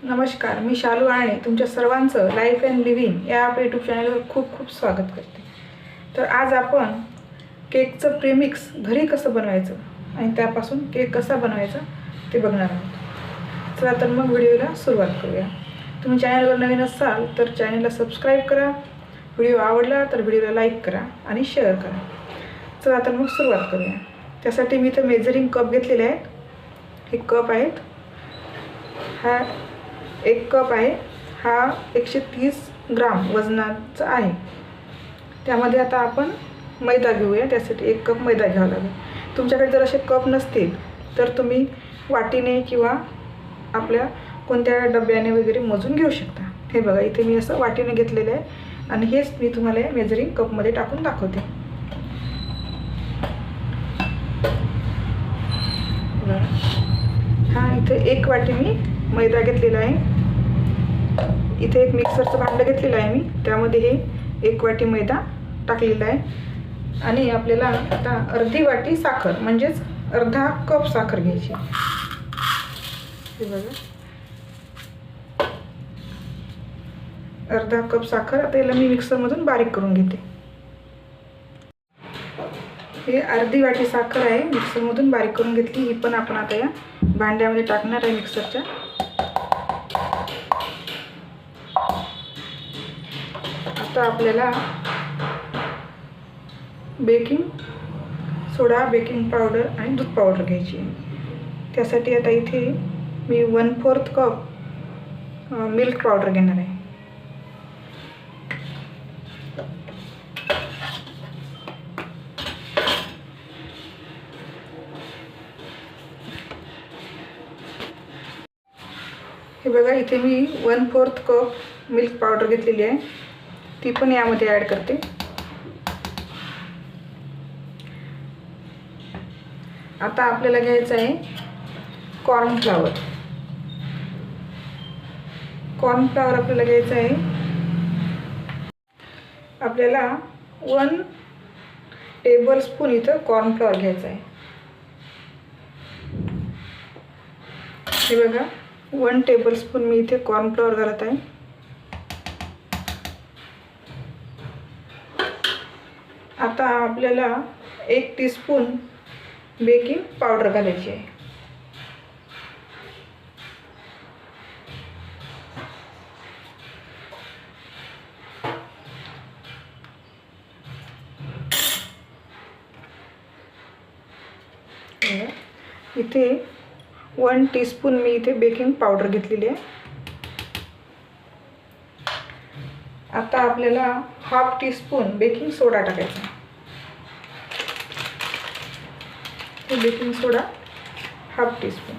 नमस्कार, मी शालू आणि तुमच्या सर्वांचं लाईफ अँड लिव्हिंग या आपल्या यूट्यूब चॅनलवर खूप खूप स्वागत करते। तर आज आपण केकचं प्रीमिक्स घरी कसं बनवायचं आणि त्यापासून केक कसा बनवायचा ते बघणार आहोत। चला तर मग व्हिडिओला सुरुवात करूया। तुम्ही चॅनलवर नवीन असाल तर चॅनलला सबस्क्राईब करा, व्हिडिओ आवडला तर व्हिडिओला लाईक करा आणि शेअर करा। चला तर मग सुरुवात करूया। त्यासाठी मी इथं मेजरिंग कप घेतलेले आहेत। हे कप आहेत, हा 1 कप आहे, हा 130 ग्राम वजनाचा आहे। त्यामध्ये आता आपण मैदा घेऊया। त्यासाठी 1 कप मैदा घ्यावा लागेल। तुमच्याकडे जर असे कप नसतील तर तुम्ही वाटीने किंवा आपल्या कोणत्या डब्याने वगैरे मोजून घेऊ शकता। हे बघा, इथे मी असं वाटीने घेतलेलं आहे आणि हेच मी तुम्हाला मेजरिंग कपमध्ये टाकून दाखवते। हा, इथे 1 वाटी मी मैदा घेतलेला आहे। इथे एक मिक्सरचं भांडं घेतलेलं आहे मी, त्यामध्ये हे 1 वाटी मैदा टाकलेला आहे आणि आपल्याला आता अर्धी वाटी साखर म्हणजेच अर्धा कप साखर घ्यायची। हे बघा, अर्धा कप साखर। आता याला मी मिक्सरमधून बारीक करून घेते। हे अर्धी वाटी साखर आहे, मिक्सरमधून बारीक करून घेतली। ही पण आपण आता या भांड्यामध्ये टाकणार आहे मिक्सरच्या। आता आपल्याला बेकिंग सोडा, बेकिंग पावडर आणि दूध पावडर घ्यायची आहे। त्यासाठी आता इथे मी 1/4 कप मिल्क पावडर घेणार आहे। हे बघा, इथे मी 1/4 कप मिल्क पावडर घेतलेली आहे, ती पण यामध्ये ॲड करते। आता आपल्याला घ्यायचं आहे कॉर्नफ्लॉवर। कॉर्नफ्लॉवर आपल्याला घ्यायचं आहे, आपल्याला 1 टेबलस्पून इथं कॉर्नफ्लॉवर घ्यायचं आहे। हे बघा, 1 टेबलस्पून मी इथे कॉर्नफ्लॉवर घालत आहे। आता आपल्याला 1 टीस्पून बेकिंग पावडर घालायची आहे। इथे 1 टीस्पून मी इथे बेकिंग पावडर घेतलेली आहे। आता आपल्याला 1/2 टीस्पून बेकिंग सोडा टाकायचा। हे बेकिंग सोडा 1/2 टीस्पून।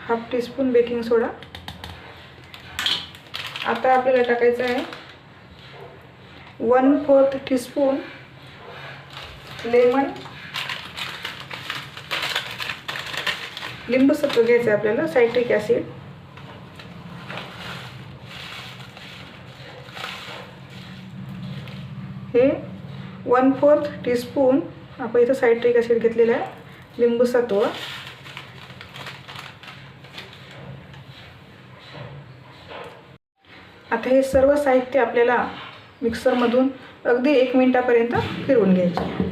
1/2 टीस्पून बेकिंग सोडा। आता आपल्याला टाकायचं आहे 1/4 टीस्पून लिंबू सत्व घ्यायचं आहे आपल्याला, सायट्रिक ॲसिड। हे 1/4 टीस्पून आपण इथं सायट्रिक ॲसिड घेतलेलं आहे, लिंबू सत्व। आता हे सर्व साहित्य आपल्याला मिक्सरमधून अगदी 1 मिनिटापर्यंत फिरवून घ्यायचे।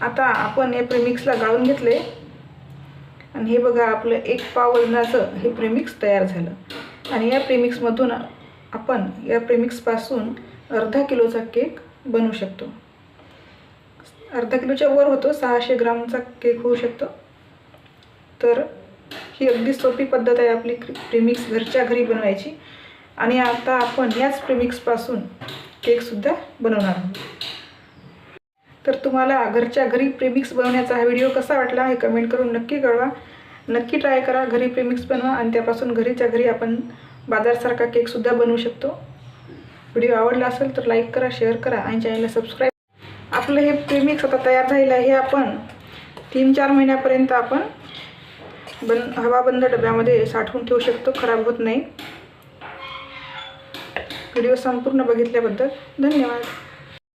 आता आपण हे प्रीमिक्सला गाळून घेतले आणि हे बघा, आपलं 1 पाव वजनाचं हे प्रीमिक्स तयार झालं। आणि या प्रीमिक्समधून आपण या प्रीमिक्सपासून अर्धा किलोचा केक बनवू शकतो। अर्धा किलोच्या वर होतो, 600 ग्रामचा केक होऊ शकतो। तर ही अगदी सोपी पद्धत आहे आपली प्रीमिक्स घरच्या घरी बनवायची। आणि आता आपण याच प्रीमिक्सपासून केकसुद्धा बनवणार आहोत। तर तुम्हाला घरच्या घरी प्रीमिक्स बनवण्याचा हा व्हिडिओ कसा वाटला हे कमेंट करून नक्की कळवा। नक्की ट्राय करा, घरी प्रीमिक्स बनवा आणि त्यापासून घरीच्या घरी आपण बाजारसारखा केकसुद्धा बनवू शकतो। व्हिडिओ आवडला असेल तर लाईक करा, शेअर करा आणि चॅनलला सबस्क्राईब। आपलं हे प्रीमिक्स आता तयार झालेलं आहे। हे आपण 3-4 महिन्यापर्यंत आपण हवाबंद डब्यामध्ये साठवून ठेवू शकतो, खराब होत नाही। व्हिडिओ संपूर्ण बघितल्याबद्दल धन्यवाद.